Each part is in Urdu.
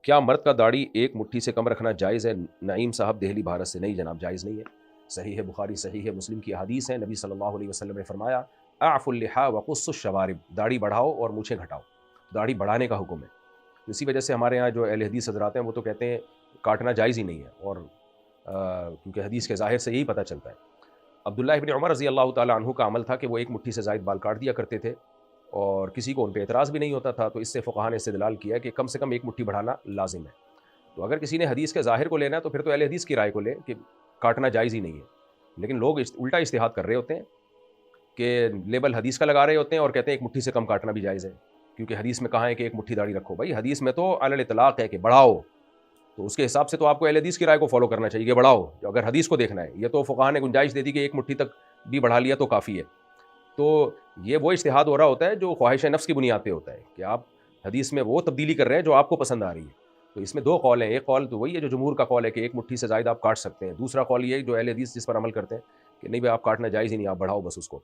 کیا مرد کا داڑھی ایک مٹھی سے کم رکھنا جائز ہے؟ نعیم صاحب دہلی بھارت سے۔ نہیں جناب، جائز نہیں ہے۔ صحیح ہے بخاری، صحیح ہے مسلم کی حدیث ہے، نبی صلی اللہ علیہ وسلم نے فرمایا اعفوا اللحى وقصوا الشوارب، داڑھی بڑھاؤ اور مونچھیں گھٹاؤ، داڑھی بڑھانے کا حکم ہے۔ اسی وجہ سے ہمارے ہاں جو اہل حدیث حضرات ہیں وہ تو کہتے ہیں کاٹنا جائز ہی نہیں ہے، اور کیونکہ حدیث کے ظاہر سے یہی پتہ چلتا ہے۔ عبداللہ ابن عمر رضی اللہ تعالیٰ عنہ کا عمل تھا کہ وہ ایک مٹھی سے زائد بال کاٹ دیا کرتے تھے، اور کسی کو ان پہ اعتراض بھی نہیں ہوتا تھا، تو اس سے فقہاء نے استدلال کیا کہ کم سے کم ایک مٹھی بڑھانا لازم ہے۔ تو اگر کسی نے حدیث کے ظاہر کو لینا ہے تو پھر تو اہل حدیث کی رائے کو لے کہ کاٹنا جائز ہی نہیں ہے، لیکن لوگ الٹا اجتہاد کر رہے ہوتے ہیں کہ لیبل حدیث کا لگا رہے ہوتے ہیں اور کہتے ہیں ایک مٹھی سے کم کاٹنا بھی جائز ہے، کیونکہ حدیث میں کہا ہے کہ ایک مٹھی داڑھی رکھو۔ بھائی حدیث میں تو علی الاطلاق ہے کہ بڑھاؤ، تو اس کے حساب سے تو آپ کو اہل حدیث کی رائے کو فالو کرنا چاہیے کہ بڑھاؤ، اگر حدیث کو دیکھنا ہے۔ یہ تو فقہاء نے گنجائش دے دی کہ ایک مٹھی تک بھی بڑھا لیا تو کافی ہے۔ تو یہ وہ اجتہاد ہو رہا ہوتا ہے جو خواہش نفس کی بنیاد پہ ہوتا ہے کہ آپ حدیث میں وہ تبدیلی کر رہے ہیں جو آپ کو پسند آ رہی ہے۔ تو اس میں دو قول ہیں، ایک قول تو وہی ہے جو جمہور کا قول ہے کہ ایک مٹھی سے زائد آپ کاٹ سکتے ہیں، دوسرا قول یہ ہے جو اہل حدیث جس پر عمل کرتے ہیں کہ نہیں بھائی آپ کاٹنا جائز ہی نہیں، آپ بڑھاؤ بس اس کو۔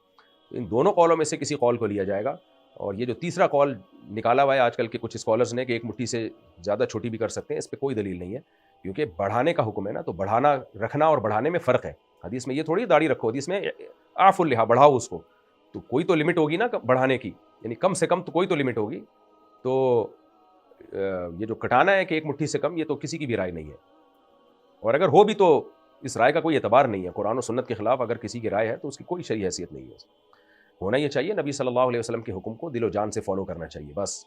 تو ان دونوں قولوں میں سے کسی قول کو لیا جائے گا، اور یہ جو تیسرا قول نکالا ہوا ہے آج کل کے کچھ اسکالرز نے کہ ایک مٹھی سے زیادہ چھوٹی بھی کر سکتے ہیں، اس پہ کوئی دلیل نہیں ہے، کیونکہ بڑھانے کا حکم ہے نا، تو بڑھانا رکھنا اور بڑھانے میں فرق ہے۔ حدیث میں یہ تھوڑی داڑھی رکھو، حدیث میں اعفوا اللحى، بڑھاؤ اس کو، تو کوئی تو لمٹ ہوگی نا بڑھانے کی، یعنی کم سے کم تو کوئی تو لمٹ ہوگی۔ تو یہ جو کٹانا ہے کہ ایک مٹھی سے کم، یہ تو کسی کی بھی رائے نہیں ہے، اور اگر ہو بھی تو اس رائے کا کوئی اعتبار نہیں ہے۔ قرآن و سنت کے خلاف اگر کسی کی رائے ہے تو اس کی کوئی شرعی حیثیت نہیں ہے۔ ہونا یہ چاہیے نبی صلی اللہ علیہ وسلم کے حکم کو دل و جان سے فالو کرنا چاہیے بس۔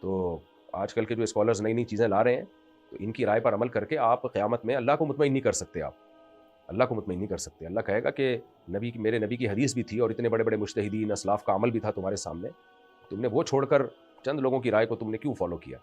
تو آج کل کے جو اسکالرز نئی نئی چیزیں لا رہے ہیں، تو ان کی رائے پر عمل کر کے آپ قیامت میں اللہ کو مطمئن نہیں کر سکتے، آپ اللہ کو مطمئن نہیں کر سکتے۔ اللہ کہے گا کہ میرے نبی کی حدیث بھی تھی اور اتنے بڑے بڑے مجتہدین اسلاف کا عمل بھی تھا تمہارے سامنے، تم نے وہ چھوڑ کر چند لوگوں کی رائے کو تم نے کیوں فالو کیا؟